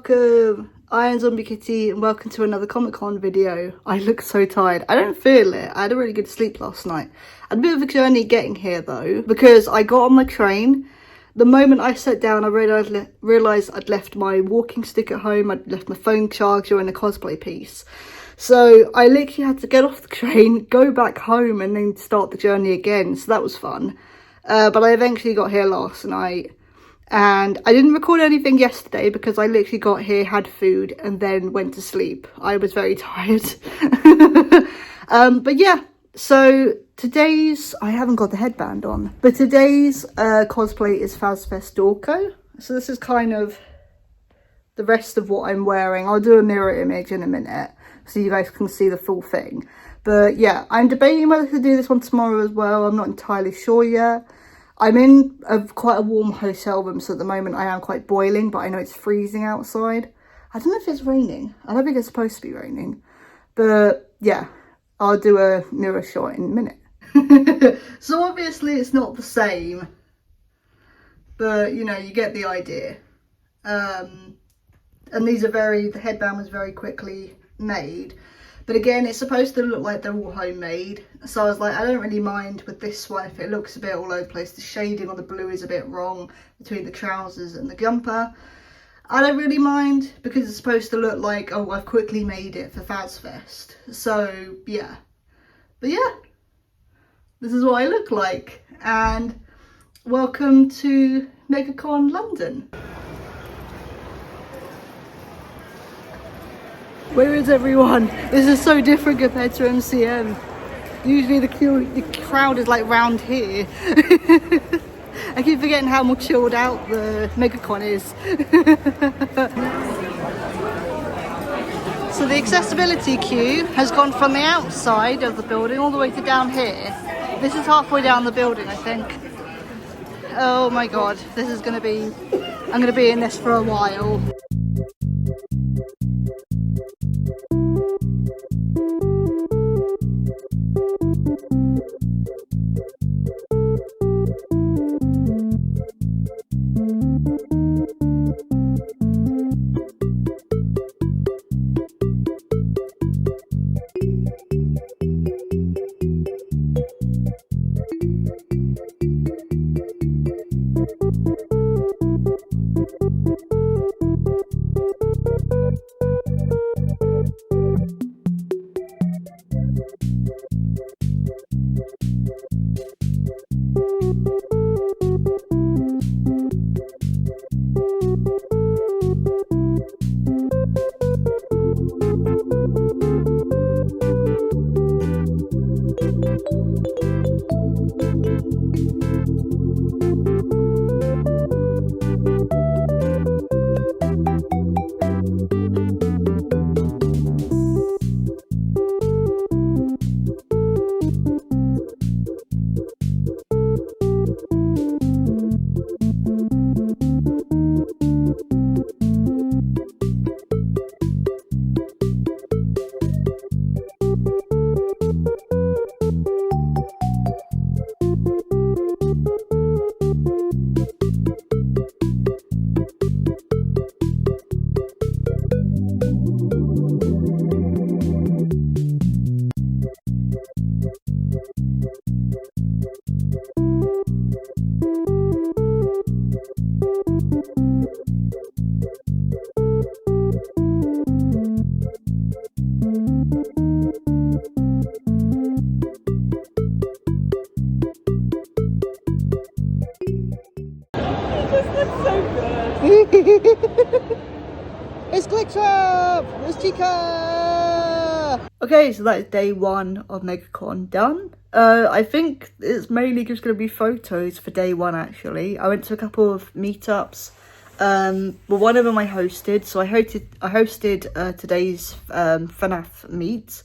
welcome, Iron Zombie Kitty, and welcome to another Comic Con video. I look so tired. I don't feel it. I had a really good sleep last night. I had a bit of a journey getting here though, because I got on my train. The moment I sat down, I realised I'd left my walking stick at home, I'd left my phone charger and a cosplay piece. So I literally had to get off the train, go back home and then start the journey again, so that was fun. But I eventually got here last night. And I didn't record anything yesterday because I literally got here, had food, and then went to sleep. I was very tired. But yeah, so today's... I haven't got the headband on. But today's cosplay is Fazfest Dorko. So this is kind of the rest of what I'm wearing. I'll do a mirror image in a minute so you guys can see the full thing. But yeah, I'm debating whether to do this one tomorrow as well. I'm not entirely sure yet. I'm in quite a warm hotel room, so at the moment I am quite boiling, but I know it's freezing outside. I don't know if it's raining. I don't think it's supposed to be raining. But yeah, I'll do a mirror shot in a minute. So obviously it's not the same, but you know, you get the idea. And these are the headband was very quickly made. But again, it's supposed to look like they're all homemade. So I was like, I don't really mind with this one if it looks a bit all over the place. The shading on the blue is a bit wrong between the trousers and the jumper. I don't really mind because it's supposed to look like, oh, I've quickly made it for Fazfest. So yeah. But yeah, this is what I look like. And welcome to Megacon London. Where is everyone? This is so different compared to MCM. Usually the crowd is like round here. I keep forgetting how more chilled out the Megacon is. So the accessibility queue has gone from the outside of the building all the way to down here. This is halfway down the building, I think. Oh my god, this is gonna be... I'm gonna be in this for a while. It's Glitch Up! It's Chica! Okay, so that is day one of Megacon done. I think it's mainly just going to be photos for day one actually. I went to a couple of meetups. Well, one of them I hosted. So I hosted today's FNAF meet,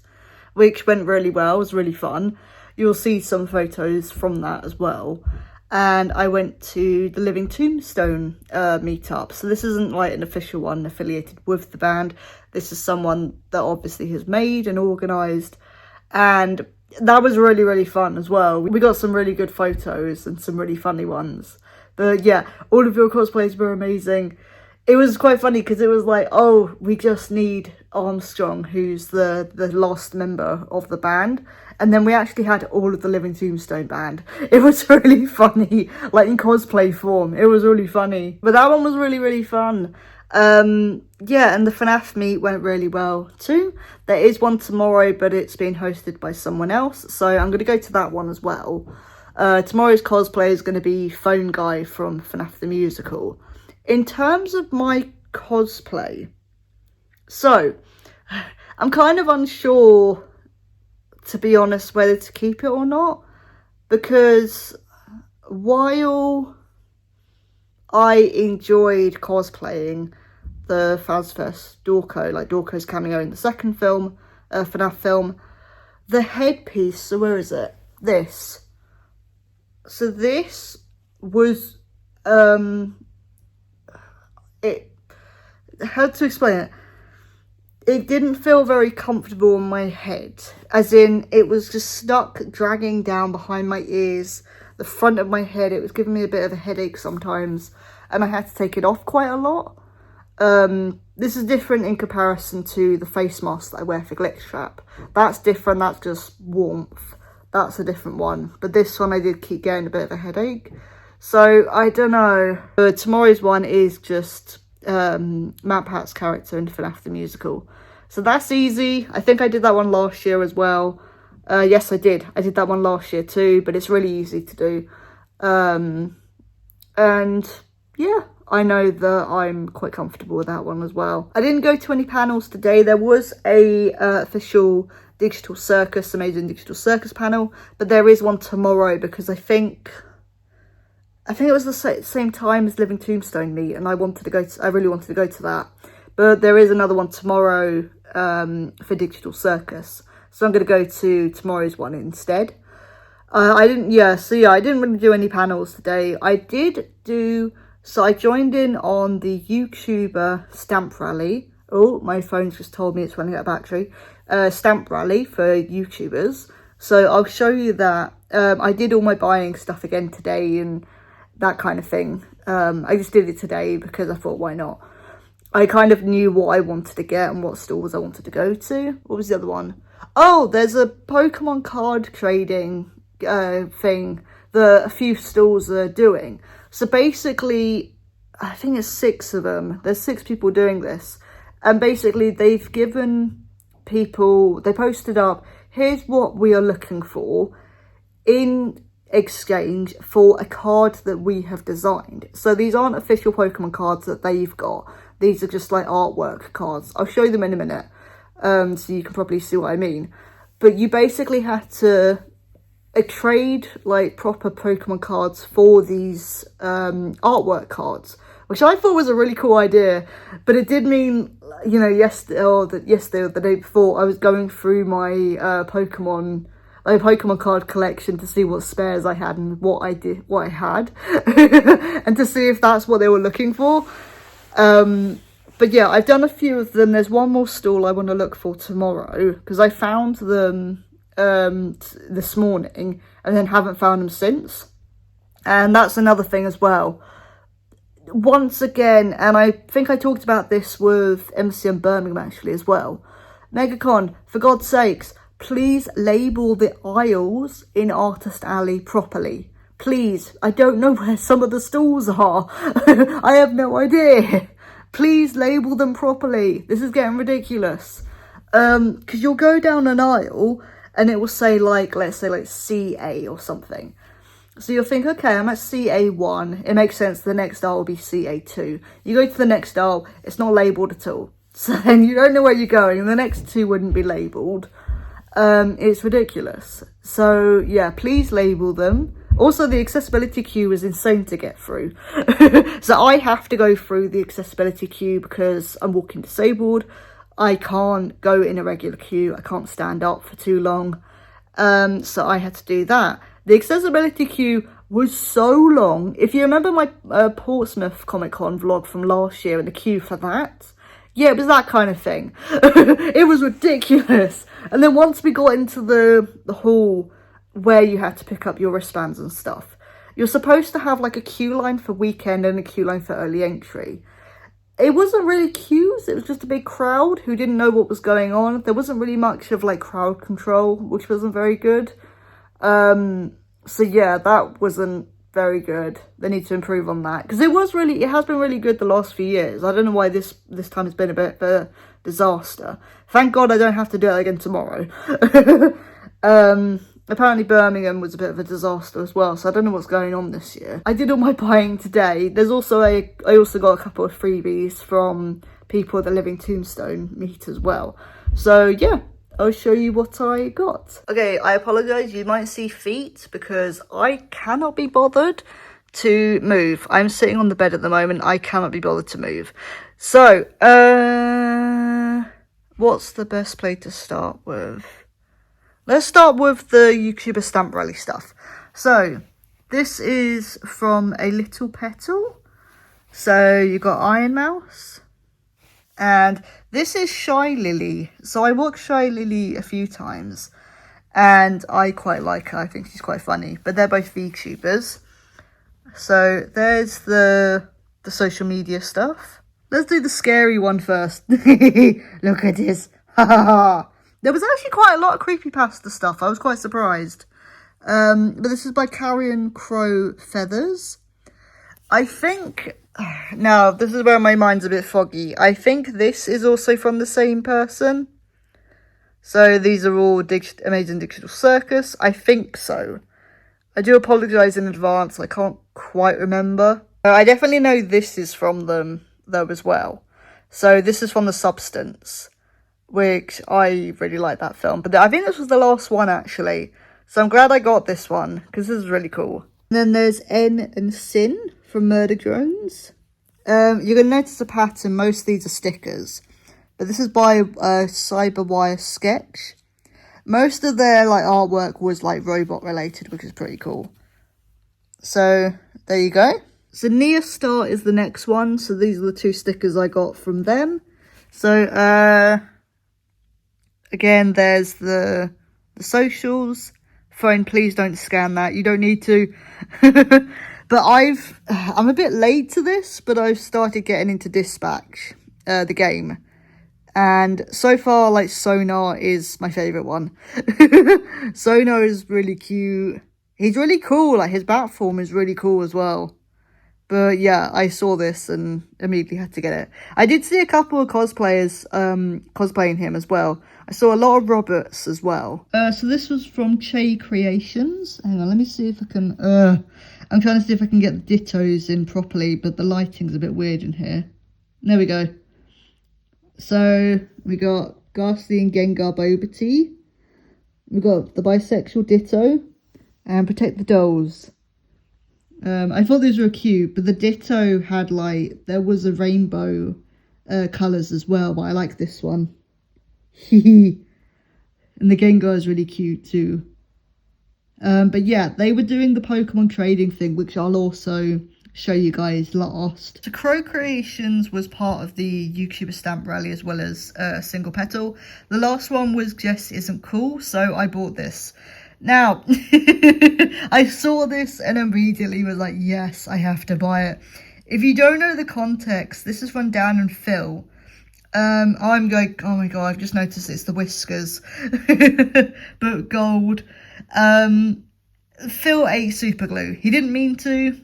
which went really well. It was really fun. You'll see some photos from that as well. And I went to the Living Tombstone meetup. So this isn't like an official one affiliated with the band. This is someone that obviously has made and organised. And that was really, really fun as well. We got some really good photos and some really funny ones. But yeah, all of your cosplays were amazing. it was quite funny because it was like, oh, we just need Armstrong, who's the last member of the band. And then we actually had all of the Living Tombstone band. It was really funny, like in cosplay form. It was really funny. But that one was really, really fun. Yeah, and the FNAF meet went really well too. There is one tomorrow, but it's being hosted by someone else. So I'm going to go to that one as well. Tomorrow's cosplay is going to be Phone Guy from FNAF the Musical. In terms of my cosplay, so I'm kind of unsure, to be honest, whether to keep it or not, because while I enjoyed cosplaying the FazFest Dorko, like Dorko's cameo in the second film, FNAF film, the headpiece, so where is it? This. So this was, how to explain it? It didn't feel very comfortable on my head, as in it was just stuck dragging down behind my ears, the front of my head. It was giving me a bit of a headache sometimes, and I had to take it off quite a lot. This is different in comparison to the face mask that I wear for Glitch Trap. That's different, that's just warmth. That's a different one. But this one I did keep getting a bit of a headache. So I don't know. Tomorrow's one is just Matt Pat's character in FNAF the Musical. So that's easy. I think I did that one last year as well. Yes, I did. I did that one last year too, but it's really easy to do. And yeah, I know that I'm quite comfortable with that one as well. I didn't go to any panels today. There was a official Digital Circus, Amazing Digital Circus panel, but there is one tomorrow because I think it was the same time as Living Tombstone meet, and I really wanted to go to that. But there is another one tomorrow for Digital Circus, so I'm going to go to tomorrow's one instead. I didn't really do any panels today. I joined in on the YouTuber stamp rally. Oh, my phone's just told me it's running out of battery. Stamp rally for YouTubers. So I'll show you that. I did all my buying stuff again today and that kind of thing. I just did it today because I thought, why not? I kind of knew what I wanted to get and what stores I wanted to go to. What was the other one? Oh, there's a Pokemon card trading thing that a few stores are doing. So basically, I think it's 6 of them. There's 6 people doing this. And basically, they've given people, they posted up, here's what we are looking for in exchange for a card that we have designed. So these aren't official Pokemon cards that they've got. These are just like artwork cards. I'll show you them in a minute, so you can probably see what I mean. But you basically have to trade like proper Pokemon cards for these artwork cards, which I thought was a really cool idea. But it did mean, you know, yesterday or the day before, I was going through my Pokemon card collection to see what spares I had and what I had, and to see if that's what they were looking for. But yeah, I've done a few of them. There's one more stall I want to look for tomorrow because I found them this morning and then haven't found them since. And that's another thing as well. Once again, and I think I talked about this with MCM Birmingham actually as well. Megacon, for God's sakes, please label the aisles in Artist Alley properly. Please, I don't know where some of the stalls are. I have no idea. Please label them properly. This is getting ridiculous. Because you'll go down an aisle and it will say like, let's say like CA or something. So you'll think, okay, I'm at CA1. It makes sense. The next aisle will be CA2. You go to the next aisle, it's not labelled at all. So then you don't know where you're going and the next 2 wouldn't be labelled. It's ridiculous. So yeah, please label them. Also, the accessibility queue is insane to get through. So I have to go through the accessibility queue because I'm walking disabled. I can't go in a regular queue. I can't stand up for too long. So I had to do that. The accessibility queue was so long. If you remember my Portsmouth Comic Con vlog from last year and the queue for that, yeah, it was that kind of thing. It was ridiculous. And then once we got into the hall where you had to pick up your wristbands and stuff, you're supposed to have like a queue line for weekend and a queue line for early entry. it wasn't really queues, it was just a big crowd who didn't know what was going on. There wasn't really much of like crowd control, which wasn't very good. So yeah, that wasn't very good. They need to improve on that, because it has been really good the last few years. I don't know why this time has been a bit of a disaster. Thank God I don't have to do it again tomorrow. Apparently Birmingham was a bit of a disaster as well, so I don't know what's going on this year. I did all my buying today. There's also I also got a couple of freebies from people at the Living Tombstone meet as well. So yeah, I'll show you what I got. Okay, I apologise, you might see feet because I cannot be bothered to move. I'm sitting on the bed at the moment, I cannot be bothered to move. So, what's the best place to start with? Let's start with the YouTuber stamp rally stuff. So, this is from a.devangria. So, you got Iron Mouse. And this is Shy Lily. So, I watched Shy Lily a few times. And I quite like her. I think she's quite funny. But they're both VTubers. So, there's the social media stuff. Let's do the scary one first. Look at this. Ha ha ha. There was actually quite a lot of creepypasta stuff. I was quite surprised. But this is by CarrionCrowFeathers. I think... Now, this is where my mind's a bit foggy. I think this is also from the same person. So, these are all Amazing Digital Circus. I think so. I do apologise in advance. I can't quite remember. I definitely know this is from them, though, as well. So, this is from The Substance, which I really like that film. But I think this was the last one, actually. So I'm glad I got this one, because this is really cool. And then there's N and Sin from Murder Drones. You're going to notice a pattern. Most of these are stickers. But this is by CyberWire.Sketch. Most of their like artwork was like robot related, which is pretty cool. So there you go. So Nia Star is the next one. So these are the two stickers I got from them. So again, there's the socials. Phone, please don't scan that. You don't need to. But I'm a bit late to this, but I've started getting into Dispatch, the game. And so far, like, Sonar is my favourite one. Sonar is really cute. He's really cool. Like, his bat form is really cool as well. But yeah, I saw this and immediately had to get it. I did see a couple of cosplayers cosplaying him as well. I saw a lot of Roberts as well. So this was from ChayCreations. Hang on, let me see if I can... I'm trying to see if I can get the dittos in properly, but the lighting's a bit weird in here. There we go. So we got Ghastly and Gengar Bobity. We got the bisexual Ditto and Protect the Dolls. I thought these were cute, but the Ditto had like, there was a rainbow colours as well, but I like this one. And the Gengar is really cute too. But yeah, they were doing the Pokemon trading thing, which I'll also show you guys last. So CraftyxPigeon was part of the YouTuber stamp rally as well as ASinglePetal. The last one was Just Isn't Cool, so I bought this. Now, I saw this and immediately was like, yes, I have to buy it. If you don't know the context, this is from Dan and Phil. I'm going, oh my god, I've just noticed it's the whiskers, but gold. Phil ate super glue. He didn't mean to,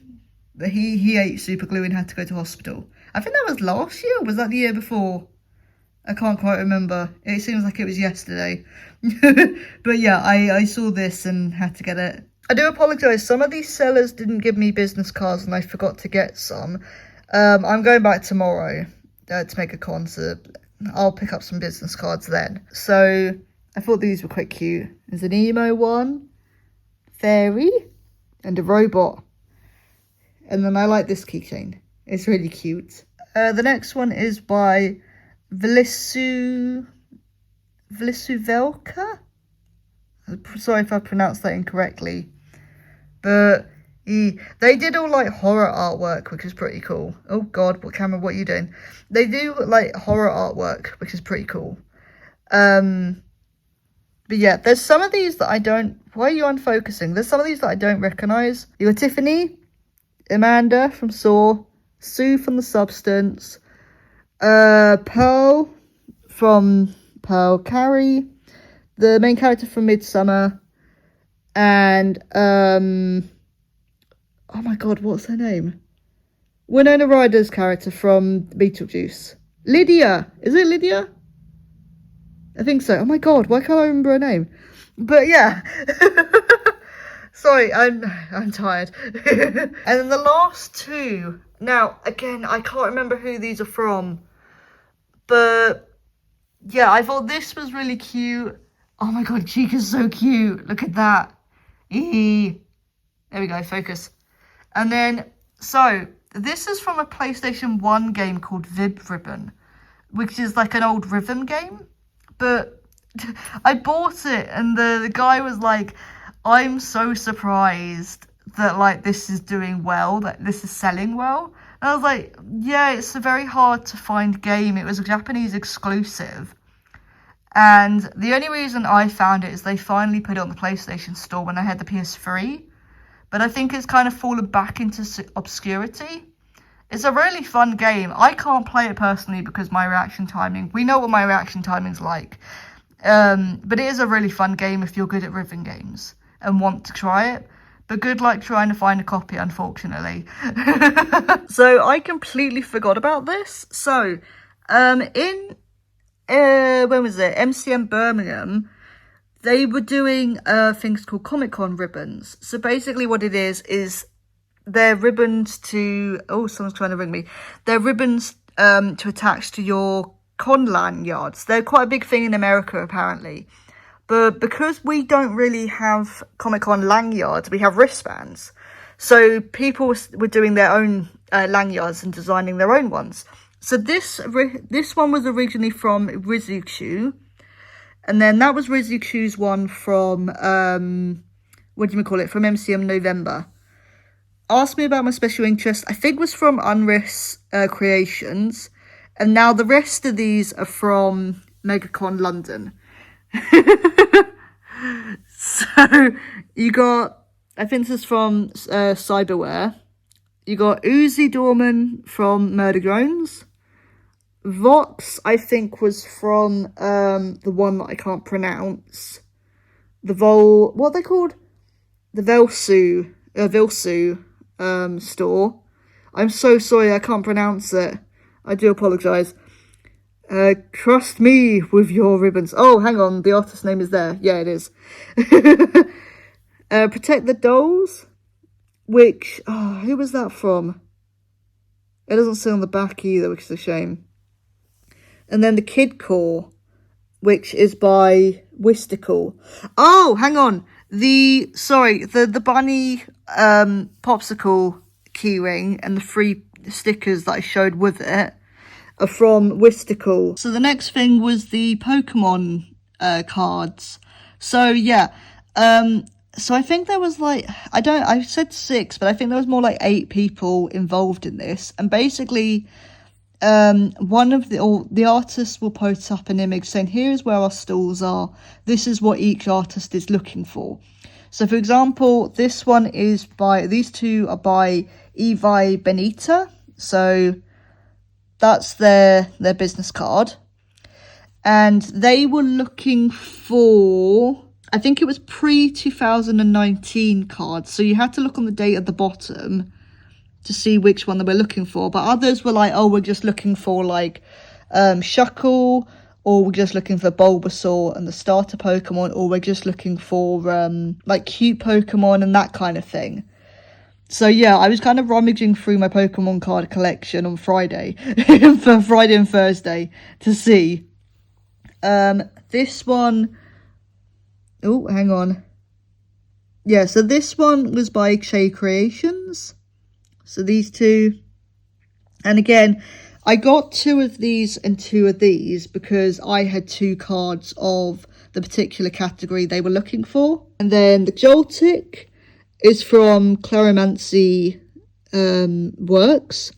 but he ate super glue and had to go to hospital. I think that was last year, or was that the year before? I can't quite remember. It seems like it was yesterday. But yeah, I saw this and had to get it. I do apologise, some of these sellers didn't give me business cards and I forgot to get some. I'm going back tomorrow to make a con, so I'll pick up some business cards then. So I thought these were quite cute. There's an emo one, fairy, and a robot. And then I like this keychain. It's really cute. The next one is by velisveilka. Sorry if I pronounced that incorrectly. But they did all like horror artwork, which is pretty cool. Oh god, what camera, what are you doing? They do like horror artwork, which is pretty cool. But yeah, there's some of these that I don't... Why are you unfocusing? There's some of these that I don't recognise. You got Tiffany, Amanda from Saw, Sue from The Substance, Pearl from Pearl Carey, the main character from Midsummer, and oh my god, what's her name? Winona Ryder's character from Beetlejuice. Lydia! Is it Lydia? I think so. Oh my god, why can't I remember her name? But yeah. Sorry, I'm tired. And then the last two. Now, again, I can't remember who these are from. But yeah, I thought this was really cute. Oh my god, Chica's so cute. Look at that. There we go, focus. And then, so, this is from a PlayStation 1 game called Ribbon, which is like an old rhythm game. But I bought it and the guy was like, I'm so surprised that like this is doing well, that this is selling well. And I was like, yeah, it's a very hard to find game. It was a Japanese exclusive. And the only reason I found it is they finally put it on the PlayStation Store when I had the PS3. But I think it's kind of fallen back into obscurity. It's a really fun game. I can't play it personally because my reaction timing, we know what my reaction timing's like. But it is a really fun game if you're good at rhythm games and want to try it. But good luck trying to find a copy, unfortunately. So I completely forgot about this. So when was it? MCM Birmingham, they were doing things called Comic-Con ribbons. So basically what it is they're ribbons to... Oh, someone's trying to ring me. They're ribbons to attach to your con lanyards. They're quite a big thing in America, apparently. But because we don't really have Comic-Con lanyards, we have wristbands. So people were doing their own lanyards and designing their own ones. So this one was originally from Rizuku. And then that was Rizuku's one from... what do you call it? From MCM November. Asked me about my special interest. I think was from Unris Creations. And now the rest of these are from Megacon London. So you got, I think this is from CyberWire. You got Uzi Dorman from Murder Drones. Vox, I think, was from the one that I can't pronounce. What are they called? The Vilsu store. I'm so sorry, I can't pronounce it. I do apologise. Trust me with your ribbons. Oh, hang on, the artist's name is there. Yeah, it is. Protect the Dolls, which, who was that from? It doesn't say on the back either, which is a shame. And then the Kid Core, which is by Wystical. Oh, hang on. The Bunny popsicle keyring and the 3 stickers that I showed with it are from Wystical. So the next thing was the Pokemon cards. So yeah, so I think there was like, I said 6, but I think there was more like 8 people involved in this. And basically, one of the artists will post up an image saying, here's where our stalls are. This is what each artist is looking for. So for example, this one is these two are by EvyBenita. So that's their business card. And they were looking for, I think it was pre-2019 cards. So you had to look on the date at the bottom to see which one they were looking for. But others were like, oh, we're just looking for like Shuckle, or we're just looking for Bulbasaur and the starter Pokemon, or we're just looking for like cute Pokemon and that kind of thing. So yeah, I was kind of rummaging through my Pokemon card collection on Friday, for Friday and Thursday, to see. This one, oh, hang on. Yeah, so this one was by ChayCreations. So these two. And again, I got 2 of these and 2 of these because I had 2 cards of the particular category they were looking for. And then the Joltik is from Claromancy Works.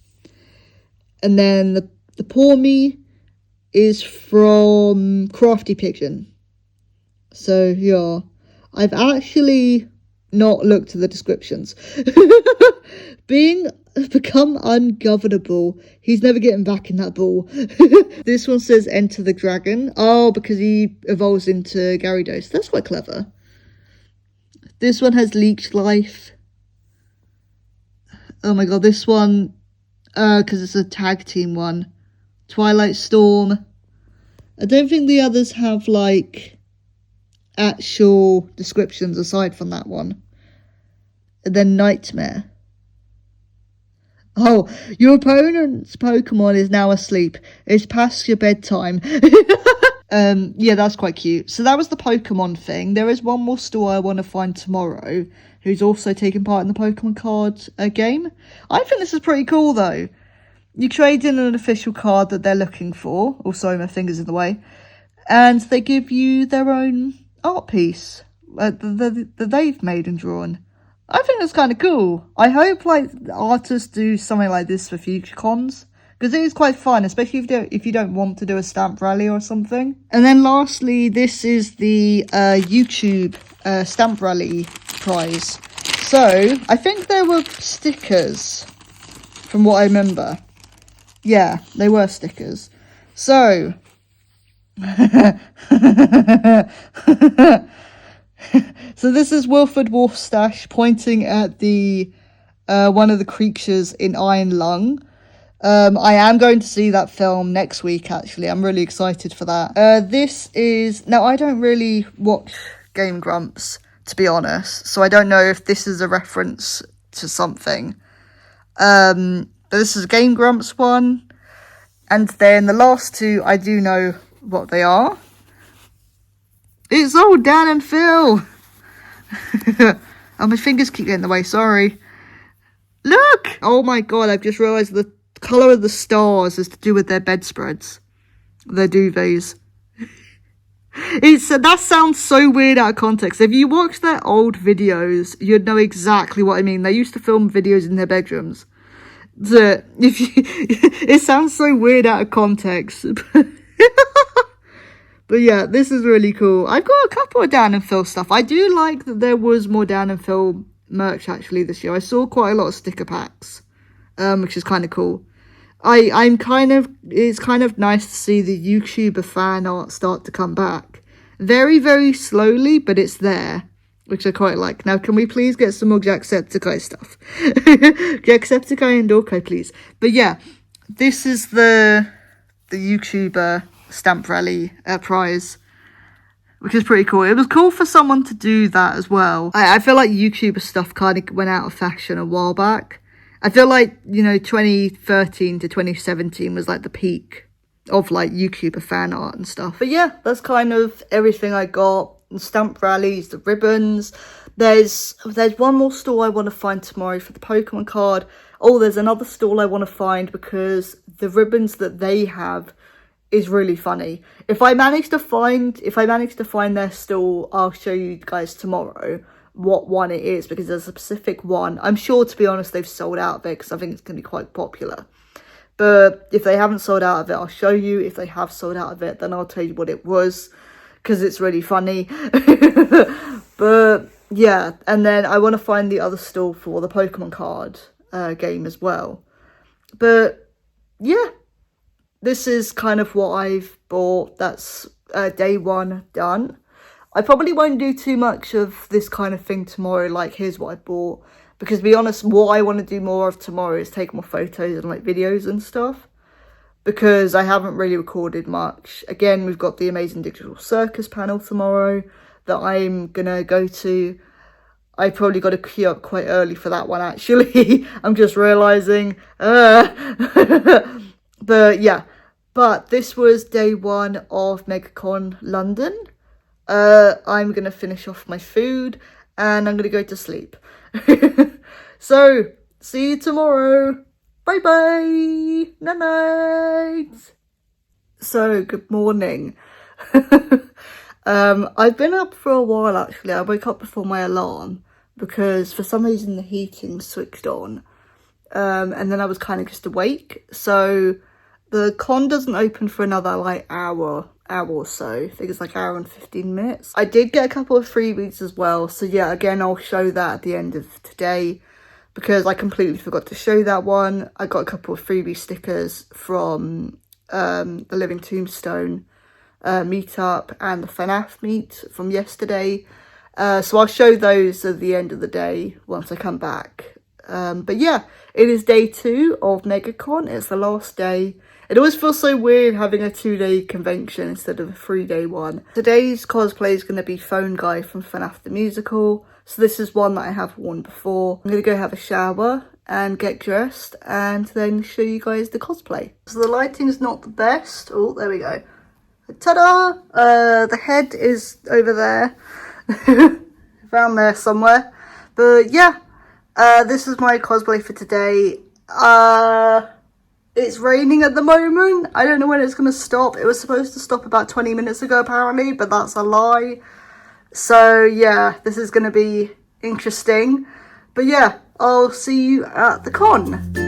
And then the Pawmi is from CraftyxPigeon. So yeah, I've actually not looked at the descriptions. Become ungovernable. He's never getting back in that ball. This one says enter the dragon. Oh, because he evolves into Gyarados. That's quite clever. This one has leech life. Oh my god, this one, because it's a tag team one. Twilight Storm. I don't think the others have, like, actual descriptions aside from that one. And then Nightmare. Oh, your opponent's Pokemon is now asleep. It's past your bedtime. Yeah, that's quite cute. So that was the Pokemon thing. There is one more store I want to find tomorrow who's also taking part in the Pokemon card game. I think this is pretty cool, though. You trade in an official card that they're looking for. Oh, sorry, my finger's in the way. And they give you their own art piece that they've made and drawn. I think that's kind of cool. I hope like artists do something like this for future cons, because it is quite fun, especially if you don't want to do a stamp rally or something. And then lastly, this is the YouTube stamp rally prize. So I think there were stickers from what I remember. Yeah, they were stickers. So so this is Wilfred Wolfstash pointing at the one of the creatures in Iron Lung. I am going to see that film next week, actually. I'm really excited for that. This is... Now, I don't really watch Game Grumps, to be honest, so I don't know if this is a reference to something. But this is a Game Grumps one. And then the last two, I do know what they are. It's old Dan and Phil. Oh, my fingers keep getting in the way, sorry. Look! Oh my god, I've just realised the colour of the stars is to do with their bedspreads. Their duvets. That sounds so weird out of context. If you watch their old videos, you'd know exactly what I mean. They used to film videos in their bedrooms. It sounds so weird out of context. But yeah, this is really cool. I've got a couple of Dan and Phil stuff. I do like that there was more Dan and Phil merch actually this year. I saw quite a lot of sticker packs, which is kind of cool. It's kind of nice to see the YouTuber fan art start to come back. Very, very slowly, but it's there, which I quite like. Now, can we please get some more Jacksepticeye stuff? Jacksepticeye and Dorko, please. But yeah, this is the YouTuber stamp rally prize, which is pretty cool. It was cool for someone to do that as well. I feel like YouTuber stuff kind of went out of fashion a while back. I feel like, 2013 to 2017 was like the peak of like YouTuber fan art and stuff. But yeah, that's kind of everything I got. The stamp rallies, the ribbons. There's one more stall I want to find tomorrow for the Pokemon card. Oh, there's another stall I want to find because the ribbons that they have is really funny. If I manage to find their stall, I'll show you guys tomorrow what one it is, because there's a specific one. I'm sure, to be honest, they've sold out of it because I think it's going to be quite popular. But if they haven't sold out of it, I'll show you. If they have sold out of it, then I'll tell you what it was, because it's really funny. But yeah, and then I want to find the other stall for the Pokemon card game as well. But yeah, this is kind of what I've bought. That's day one done. I probably won't do too much of this kind of thing tomorrow, like here's what I bought. Because to be honest, what I want to do more of tomorrow is take more photos and like videos and stuff. Because I haven't really recorded much. Again, we've got the Amazing Digital Circus panel tomorrow that I'm going to go to. I probably got to queue up quite early for that one, actually. I'm just realising. But yeah. But this was day one of Megacon London. I'm going to finish off my food and I'm going to go to sleep. So, see you tomorrow. Bye bye. Night night. So, good morning. I've been up for a while actually. I woke up before my alarm because for some reason the heating switched on. And then I was kind of just awake. So, the con doesn't open for another like hour hour or so. I think it's like an hour and 15 minutes. I did get a couple of freebies as well. So yeah, again, I'll show that at the end of today because I completely forgot to show that one. I got a couple of freebie stickers from the Living Tombstone meetup and the FNAF meet from yesterday. So I'll show those at the end of the day once I come back. But yeah, it is day 2 of Megacon. It's the last day. It always feels so weird having a 2-day convention instead of a 3-day one. Today's cosplay is going to be Phone Guy from FNAF the Musical. So this is one that I have worn before. I'm going to go have a shower and get dressed and then show you guys the cosplay. So the lighting's not the best. Oh, there we go. Ta-da! The head is over there. Around there somewhere. But yeah, this is my cosplay for today. It's raining at the moment. I don't know when it's going to stop. It was supposed to stop about 20 minutes ago apparently, but that's a lie. So yeah, this is going to be interesting. But yeah, I'll see you at the con.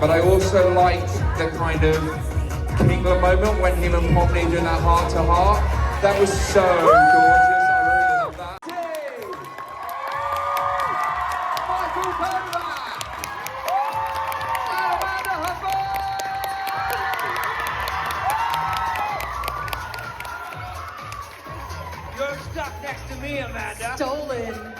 But I also liked the kind of Kingler moment when him and Poppy doing that heart to heart. That was so gorgeous. I really love that. You're stuck next to me, Amanda. Stolen.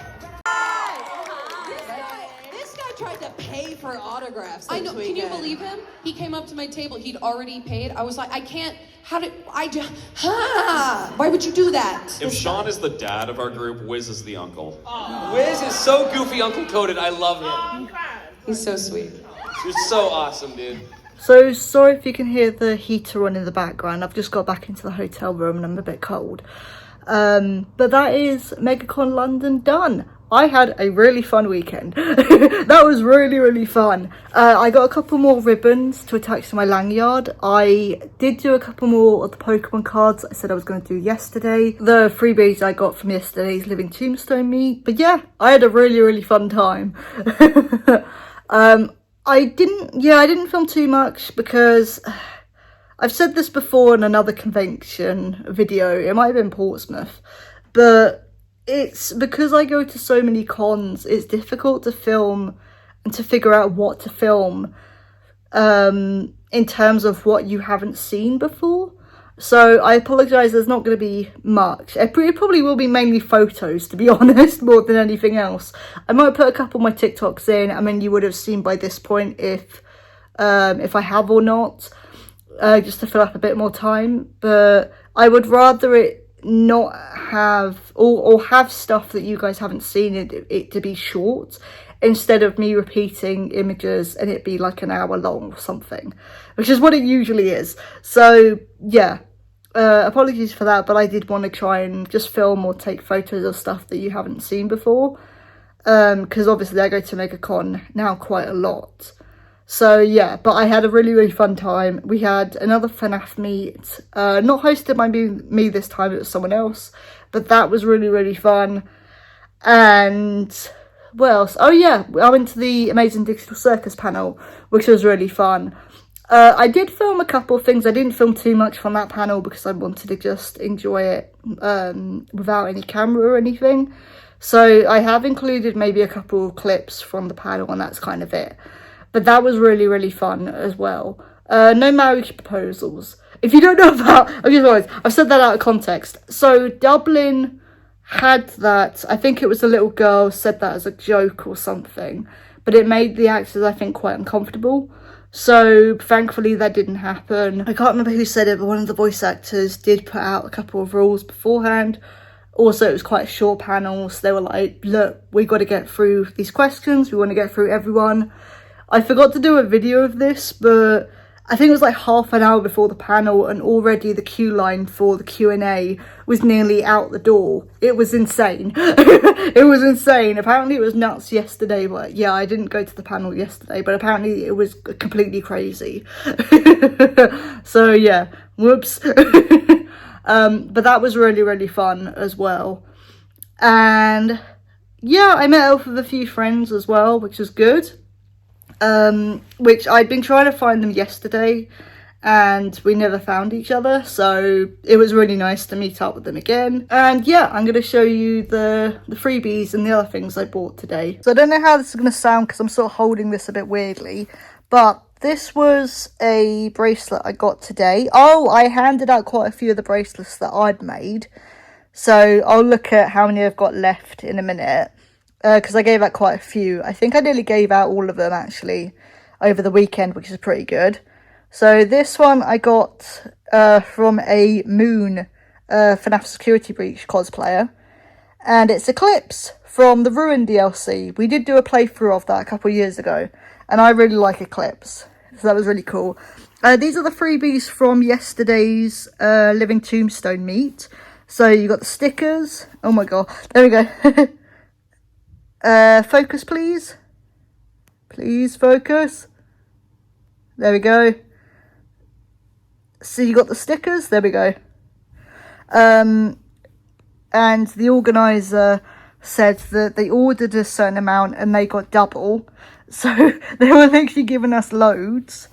This guy tried to pay for autographs. I know. Can you believe him? He came up to my table. He'd already paid. I was like, I can't. How did I do? Why would you do that? If Sean is the dad of our group, Wiz is the uncle. Wiz is so goofy, Uncle Coded. I love him. He's so sweet. He's so awesome, dude. So sorry if you can hear the heater on in the background. I've just got back into the hotel room and I'm a bit cold. But that is Megacon London done. I had a really fun weekend. That was really fun. I got a couple more ribbons to attach to my lanyard. I did do a couple more of the Pokemon cards I said I was going to do yesterday. The freebies I got from yesterday's Living Tombstone meet. But yeah, I had a really fun time. I didn't film too much because I've said this before in another convention video. It might have been Portsmouth, but it's because I go to so many cons, it's difficult to film and to figure out what to film in terms of what you haven't seen before. So I apologise, there's not going to be much. It probably will be mainly photos, to be honest, more than anything else. I might put a couple of my TikToks in. I mean, you would have seen by this point if I have or not, just to fill up a bit more time. But I would rather it not have or have stuff that you guys haven't seen it to be short, instead of me repeating images and it be like an hour long or something, which is what it usually is. So yeah, apologies for that, but I did want to try and just film or take photos of stuff that you haven't seen before, because obviously I go to Megacon now quite a lot. So yeah, but I had a really fun time. We had another FNAF meet, not hosted by me this time, it was someone else, but that was really fun. And what else? Oh yeah, I went to the Amazing Digital Circus panel, which was really fun. I did film a couple of things. I didn't film too much from that panel because I wanted to just enjoy it without any camera or anything. So I have included maybe a couple of clips from the panel and that's kind of it. But that was really fun as well. No marriage proposals. If you don't know about, I've said that out of context. So Dublin had that, I think it was a little girl said that as a joke or something, but it made the actors, I think, quite uncomfortable. So thankfully that didn't happen. I can't remember who said it, but one of the voice actors did put out a couple of rules beforehand. Also, it was quite a short panel, so they were like, look, we got to get through these questions, we want to get through everyone. I forgot to do a video of this, but I think it was like half an hour before the panel, and already the queue line for the Q&A was nearly out the door. It was insane. It was insane. Apparently it was nuts yesterday, but yeah, I didn't go to the panel yesterday, but apparently it was completely crazy. So yeah, whoops. But that was really, really fun as well. And yeah, I met up with a few friends as well, which was good. Which I'd been trying to find them yesterday and we never found each other, so it was really nice to meet up with them again. And yeah, I'm going to show you the freebies and the other things I bought today. So I don't know how this is going to sound because I'm sort of holding this a bit weirdly, but this was a bracelet I got today. Oh, I handed out quite a few of the bracelets that I'd made, so I'll look at how many I've got left in a minute. Because I gave out quite a few. I think I nearly gave out all of them actually over the weekend, which is pretty good. So this one I got from a Moon FNAF Security Breach cosplayer. And it's Eclipse from the Ruin DLC. We did do a playthrough of that a couple of years ago. And I really like Eclipse. So that was really cool. These are the freebies from yesterday's Living Tombstone meet. So you got the stickers. Oh my god. There we go. Focus please. Please focus. There we go. So you got the stickers. There we go. And the organizer said that they ordered a certain amount and they got double. So they were literally giving us loads.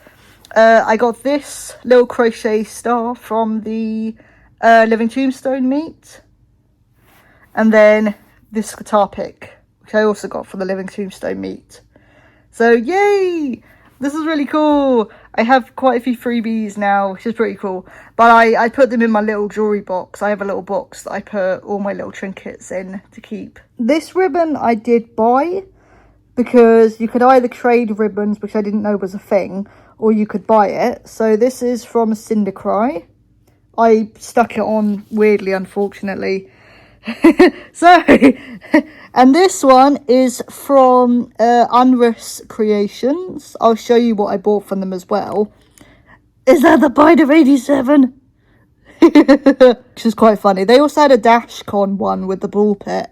I got this little crochet star from the Living Tombstone meet. And then this guitar pick, which I also got from the Living Tombstone meet. So yay! This is really cool. I have quite a few freebies now, which is pretty cool. But I put them in my little jewellery box. I have a little box that I put all my little trinkets in to keep. This ribbon I did buy because you could either trade ribbons, which I didn't know was a thing, or you could buy it. So this is from Cindercry. I stuck it on weirdly, unfortunately. So, and this one is from Unris Creations. I'll show you what I bought from them as well. Is that the Bite of 87? Which is quite funny. They also had a DashCon one with the ball pit,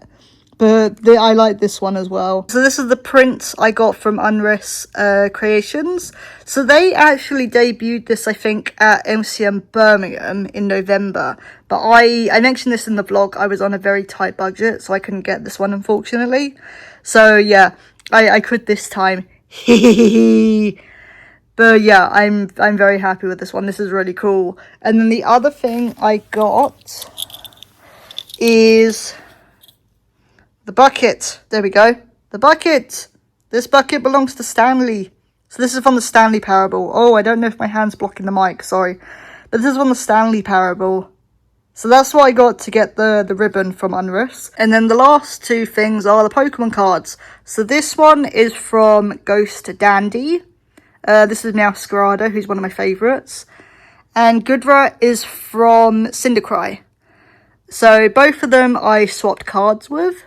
but I like this one as well. So this is the print I got from Unris Creations. So they actually debuted this, I think, at MCM Birmingham in November. But I mentioned this in the vlog. I was on a very tight budget, so I couldn't get this one, unfortunately. So yeah, I could this time. But yeah, I'm very happy with this one. This is really cool. And then the other thing I got is the bucket. There we go. The bucket. This bucket belongs to Stanley. So this is from the Stanley Parable. Oh, I don't know if my hand's blocking the mic, sorry. But this is from the Stanley Parable. So that's what I got to get the ribbon from Unris. And then the last two things are the Pokemon cards. So this one is from Ghost Dandy. This is Meowscarada, who's one of my favourites. And Goodra is from Cindercry. So both of them I swapped cards with.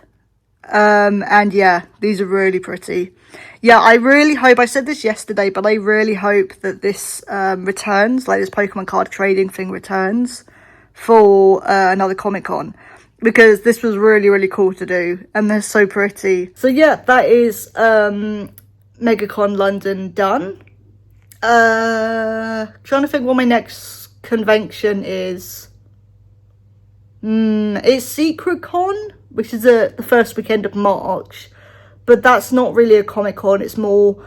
And yeah, these are really pretty. Yeah, I really hope, I said this yesterday, but I really hope that this returns, like this Pokemon card trading thing returns for another Comic-Con, because this was really, really cool to do, and they're so pretty. So yeah, that is Megacon London done. Trying to think what my next convention is. It's SecretCon, which is the first weekend of March, but that's not really a Comic-Con. It's more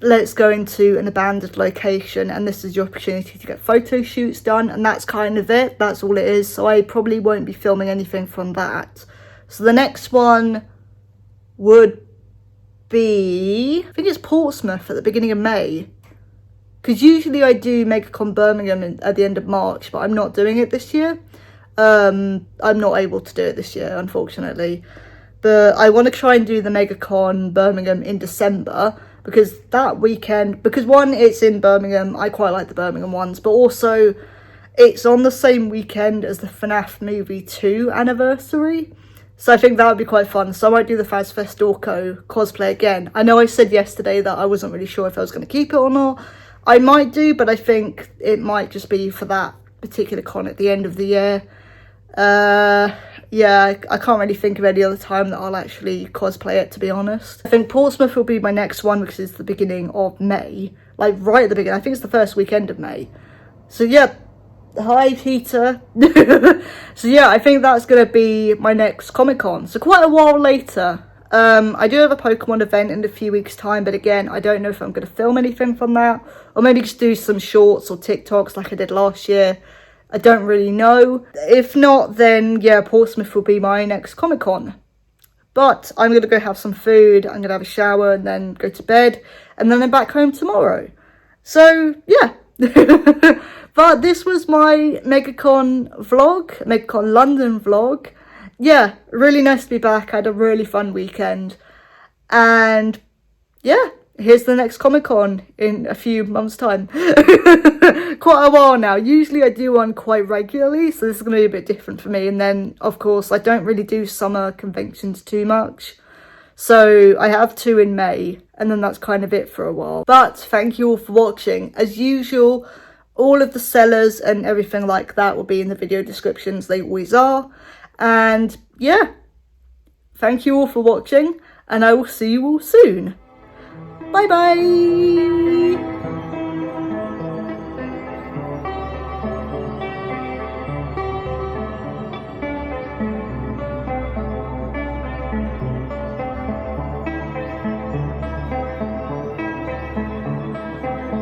let's go into an abandoned location and this is your opportunity to get photo shoots done, and that's kind of it. That's all it is. So I probably won't be filming anything from that. So the next one would be, I think it's Portsmouth at the beginning of May, because usually I do Megacon Birmingham at the end of March, but I'm not doing it this year. I'm not able to do it this year, unfortunately. But I want to try and do the Megacon Birmingham in December, because that weekend, because one, it's in Birmingham, I quite like the Birmingham ones, but also it's on the same weekend as the FNAF movie 2 anniversary. So I think that would be quite fun. So I might do the FazFest Dorco cosplay again. I know I said yesterday that I wasn't really sure if I was going to keep it or not. I might do, but I think it might just be for that particular con at the end of the year. Yeah, I can't really think of any other time that I'll actually cosplay it, to be honest. I think Portsmouth will be my next one because it's the beginning of May. Like, right at the beginning. I think it's the first weekend of May. So, yeah. Hi, Peter. So, yeah, I think that's going to be my next Comic-Con. So, quite a while later. I do have a Pokemon event in a few weeks' time, but again, I don't know if I'm going to film anything from that. Or maybe just do some shorts or TikToks like I did last year. I don't really know. If not, then yeah, Portsmouth will be my next Comic-Con. But I'm going to go have some food, I'm going to have a shower and then go to bed. And then I'm back home tomorrow. So, yeah. But this was my Megacon vlog, Megacon London vlog. Yeah, really nice to be back. I had a really fun weekend. And yeah. Here's the next Comic-Con in a few months' time. Quite a while now. Usually I do one quite regularly, so this is going to be a bit different for me. And then, of course, I don't really do summer conventions too much. So I have 2 in May, and then that's kind of it for a while. But thank you all for watching. As usual, all of the sellers and everything like that will be in the video descriptions. They always are. And yeah, thank you all for watching, and I will see you all soon. Bye bye!